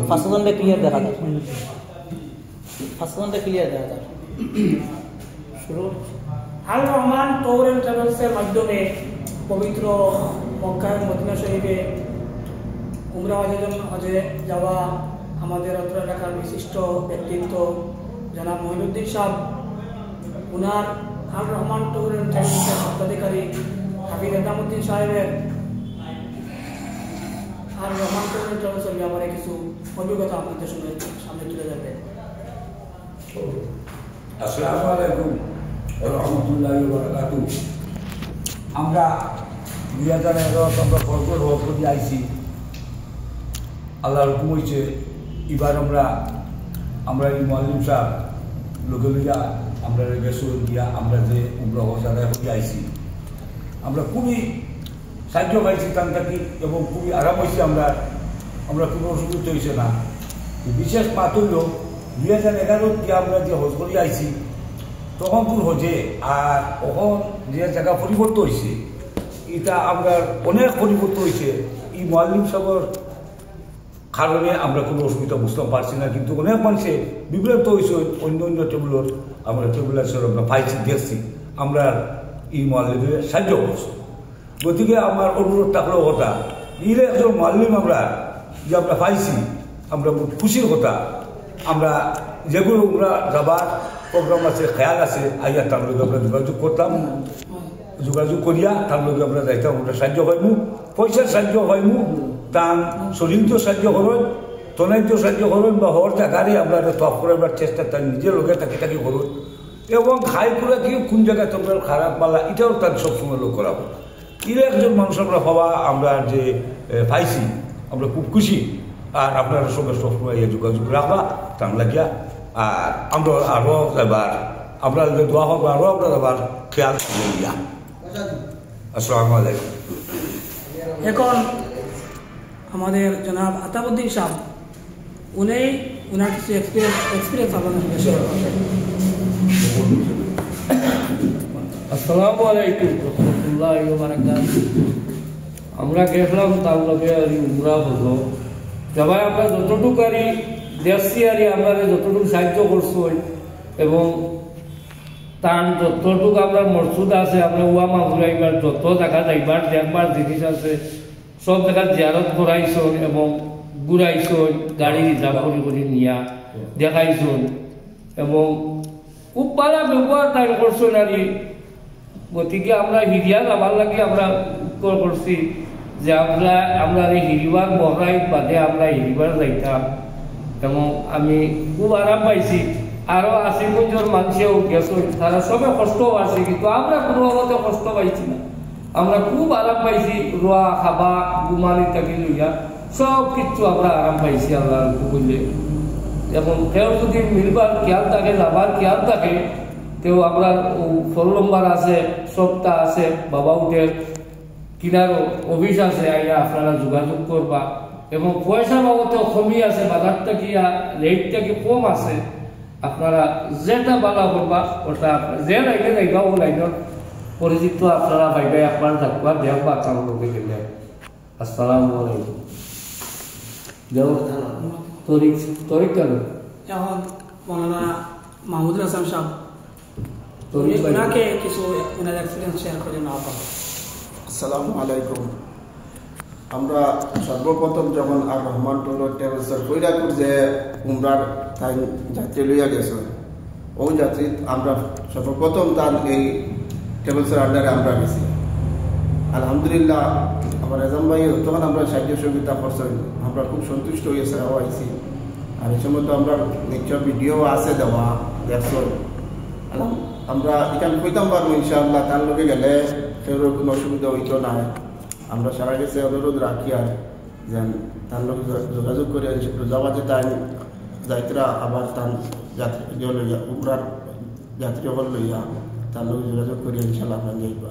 First clear দেখা যায়, first clear দেখা যায়। শুরু আল রহমান ট্যুর অ্যান্ড ট্রাভেলসের মাধ্যমে পবিত্র মক্কা মদিনা শরীফে উমরা হজে যাওয়া আমাদের অত্র এলাকার বিশিষ্ট ব্যক্তিত্ব জনাব মহিনুদ্দিন সাহেব, উনার আল রহমান ট্যুর অ্যান্ড ট্রাভেলসের স্বত্বাধিকারী হাফিজ এদামুদ্দিন সাহেবের আল রহমান ট্যুর অ্যান্ড ট্রাভেলসের ব্যাপারে কিছু অভিজ্ঞতা আপনাদের সামনে তুলে ধরবে। আসসালামু আলাইকুম ওয়া রাহমাতুল্লাহি ওয়া বারাকাতুহু। আমরা 2011 আমরা ফজর হজ করে আইছি। আল্লাহর হুকুম হয়েছে এবার আমরা এই মুআল্লিম সাহেব লোকে লইয়া আমরা গেছো গিয়া আমরা যে উমরা হজ আদায় করে আইছি, আমরা খুবই সাহায্য পাইছি তান থাকি এবং খুবই আরাম হয়েছি। আমরা কোনো অসুবিধা হয়েছে না। বিশেষ মাত হইল 2011 আমরা যে হজ করে আইছি তখন তোর হজে আর তখন যে জায়গা পরিবর্তন হয়েছে, এটা আমরা অনেক পরিবর্তন হয়েছে। এই মুআল্লিম সাহেবের কারণে আমরা কোনো অসুবিধা বুঝতে পারছি না, কিন্তু অনেক মানুষে বিভ্রান্ত হয়েছে। অন্য অন্য টেবিলের আমরা টেবিল আছে আমরা পাইছি দেখছি, আমরা এই মুআল্লিমের সাহায্য করছি। গতিকে আমার অনুরোধ থাকলেও কথা ইরে একজন মুআল্লিম আমরা যে আমরা পাইছি, আমরা খুশির কথা। আমরা যেগুলো আমরা যাবার প্রোগ্রাম আছে খেয়াল আছে আইয়া তার লগে আমরা যোগাযোগ করতাম, যোগাযোগ করিয়া তার লগে আমরা যাইতাম। আমরা সাহায্য হইমু, পয়সার সাহায্য হইমু, তার শরীরীয় সাহায্য করুন, তনাইজ সাহায্য করুন, বা হর জায়গারে আমরা তফ করাবার চেষ্টা তার নিজের লোকে থাকি করুন। এবং খাই করে কি কোন জায়গায় তোমরা খারাপ পালা এটাও তার সবসময় লোক করাবো। এর একজন মানুষ আমরা হওয়া আমরা যে পাইছি আমরা খুব খুশি। আর আপনারা সঙ্গে সবসময় যোগাযোগ রাখবা তার লাগিয়া। আর আমরা আরও এবার আমরা দোয়া হবে আরও আমরা এবার খেয়াল করিয়া। আসসালামু আলাইকুম। এখন আমাদের জনাব আতাবউদ্দিন সাহেব উনার কিছু এক্সপিরিয়েন্স আপনাদের শেয়ার করবেন। আসসালামু আলাইকুম রাহমাতুল্লাহি ওয়া বারাকাতুহু। আমরা গেছিলাম তার লগে উমরা হলো যাবাই আমরা যতটুকু আরি দেখছি আর আমরা যতটুকু সাহায্য করছি এবং তার যতটুকু আমরা মরসুদ আছে আমরা ওয়া মাগুরাইবার যত জায়গা যাইবার দেখবার জিনিস আছে সব জায়গা জিয়ারত করাইছন এবং ঘুরাইছন, গাড়ি রিজার্ভ করে নিয়া দেখাইছন এবং খুব ভালো ব্যবহার তাই করছেন আর। গতিকে আমরা হিরিয়া যাবার লাগে আমরা করছি যে আমরা এই হিরিবার বহরাই বাদে আমরা হিরিবার যাইতাম এবং আমি খুব আরাম পাইছি। আরও 80 জন মানুষেও গেছে, তারা সবে কষ্ট আছে, কিন্তু আমরা কোনো মতে কষ্ট পাইছি না। আমরা খুব আরাম পাইছি, রোয়া খাবা ঘুমানি থাকি লইয়া সব কিছু আমরা আরাম পাইছি আল্লাহর বললে। এবং কেউ যদি মিলবার খেয়াল থাকে, যাবার খেয়াল থাকে, কেউ আমরা 16 নম্বর আছে, সপ্তাহ আছে, বাবা উঠের কিনারও অফিস আছে, আইয়া আপনারা যোগাযোগ করবা। এবং পয়সা বাবতেও কমই আছে, বাজারটা কি রেটটা কি কম আছে, আপনারা যেটা বালা করবা ওটা যে লাইনে যাইবা ও লাইনের পরিচিত আপনারা ভাইবাই একবার দেখবা দেখবা কাম লোকে গেলে। আসসালামু আলাইকুম। তরিক কেন এখন মৌলানা মাহমুদুল হাসান সাহেব ওনাকে কিছু ওনার এক্সপিরিয়েন্স শেয়ার করে না পাবো। আসসালামু আলাইকুম। আমরা সর্বপ্রথম যখন আর রহমান ট্যুর অ্যান্ড ট্রাভেলসের কৈরাকুর যে উমরার তাই যাত্রী লইয়া গেছে, ওই যাত্রী আমরা সর্বপ্রথম তার এই ট্রাভেলসের আন্ডারে আমরা গেছি। আলহামদুলিল্লাহ আমার এজাম ভাই তখন আমরা সাহায্য সহযোগিতা করছেন, আমরা খুব সন্তুষ্ট হয়েছে আইসি। আর এই সময় তো আমরা নিশ্চয় ভিডিও আছে দেওয়া দেখছো। আমরা এখানে কইতাম পারবো ইনশাআল্লাহ তার লোকে গেলে কেউ কোনো অসুবিধা হইতো না। আমরা সারা গেছে অনুরোধ রাখি আর যেন তার লোক যোগাযোগ করে যাওয়া যে তাই যাত্রীরা আবার তার যাত্রী লইয়া উমরার যাত্রী হল লইয়া তার লোক যোগাযোগ করে ইনশাআল্লাহ আপনার যাইবা।